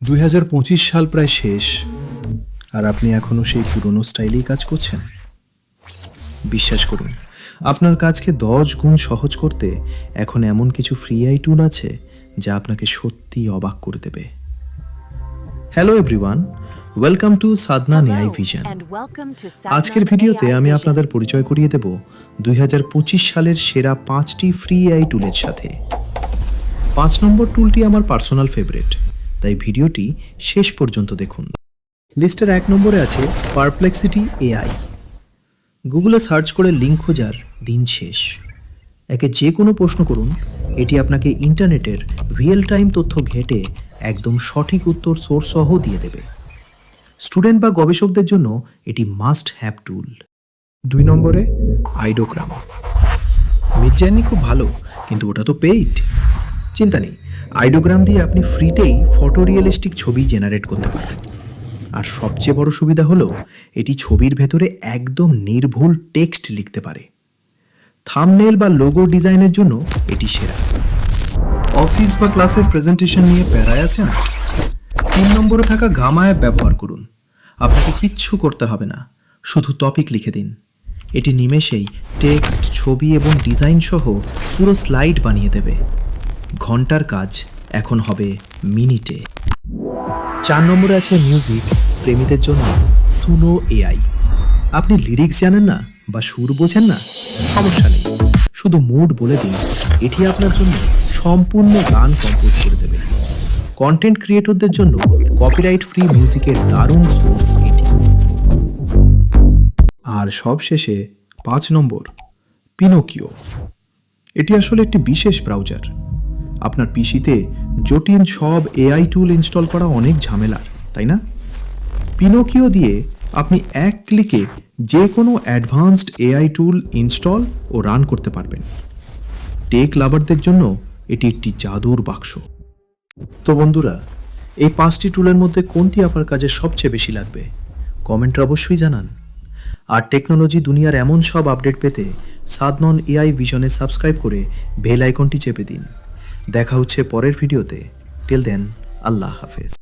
2025 সাল প্রায় শেষ, আর আপনি এখনও সেই পুরনো স্টাইলেই কাজ করছেন। বিশ্বাস করুন, আপনার কাজকে 10 গুণ সহজ করতে এখন এমন কিছু ফ্রি আই টুল আছে যা আপনাকে সত্যিই অবাক করে দেবে। হ্যালো এভরিওয়ান, ওয়েলকাম টু সাধনান এআই ভিশন। আজকের ভিডিওতে আমি আপনাদের পরিচয় করিয়ে দেব 2025 সালের সেরা 5টি ফ্রি এআই টুলের সাথে। 5 নম্বর টুলটি আমার পার্সোনাল ফেভারিট, তাই ভিডিওটি শেষ পর্যন্ত দেখুন। লিস্টের 1 নম্বরে আছে পারপ্লেক্সিটি এআই। গুগলে সার্চ করে লিঙ্ক খোঁজার দিন শেষ। একে যে কোনো প্রশ্ন করুন, এটি আপনাকে ইন্টারনেটের রিয়েল টাইম তথ্য ঘেঁটে একদম সঠিক উত্তর সোর্স সহ দিয়ে দেবে। স্টুডেন্ট বা গবেষকদের জন্য এটি মাস্ট হ্যাভ টুল। 2 নম্বরে আইডোগ্রাম। মিডজার্নি খুব ভালো, কিন্তু ওটা তো পেইড। চিন্তা নেই, আইডোগ্রাম দিয়ে আপনি ফ্রিতেই ফটো রিয়েলিস্টিক ছবি জেনারেট করতে পারেন। আর সবচেয়ে বড় সুবিধা হলো এটি ছবির ভেতরে একদম নির্ভুল টেক্সট লিখতে পারে। থাম্বনেল বা লোগো ডিজাইনের জন্য এটি সেরা। অফিস বা ক্লাসের প্রেজেন্টেশন নিয়ে প্যারায় আছেন? 3 নম্বরে থাকা গামা অ্যাপ ব্যবহার করুন। আপনাকে কিচ্ছু করতে হবে না, শুধু টপিক লিখে দিন। এটি নিমেষেই টেক্সট, ছবি এবং ডিজাইন সহ পুরো স্লাইড বানিয়ে দেবে। ঘন্টার কাজ এখন হবে মিনিটে। 4 নম্বরে আছে মিউজিক প্রেমীদের জন্য সুনো এআই। আপনি লিরিক্স জানেন না বা সুর বোঝেন না, সমস্যা নেই, শুধু মুড বলে দিন, এটি আপনার জন্য সম্পূর্ণ গান কম্পোজ করে দেবে। কন্টেন্ট ক্রিয়েটরদের জন্য কপিরাইট ফ্রি মিউজিকের দারুণ সোর্স এটি। আর সবশেষে 5 নম্বর পিনোকিও। এটি আসলে একটি বিশেষ ব্রাউজার। আপনার পিসিতে জটিল সব এআই টুল ইনস্টল করা অনেক ঝামেলার, তাই না? পিনোকিও দিয়ে আপনি এক ক্লিকে যে কোনো অ্যাডভান্সড এআই টুল ইনস্টল ও রান করতে পারবেন। টেক লাভারদের জন্য এটি একটি জাদুর বাক্স। তো বন্ধুরা, এই 5টি টুলের মধ্যে কোনটি আপনার কাজে সবচেয়ে বেশি লাগবে কমেন্টে অবশ্যই জানান। আর টেকনোলজি দুনিয়ার এমন সব আপডেট পেতে সাধনন এআই ভিশনে সাবস্ক্রাইব করে বেল আইকনটি চেপে দিন। দেখা হচ্ছে পরের ভিডিওতে। টিল দেন, আল্লাহ হাফেজ।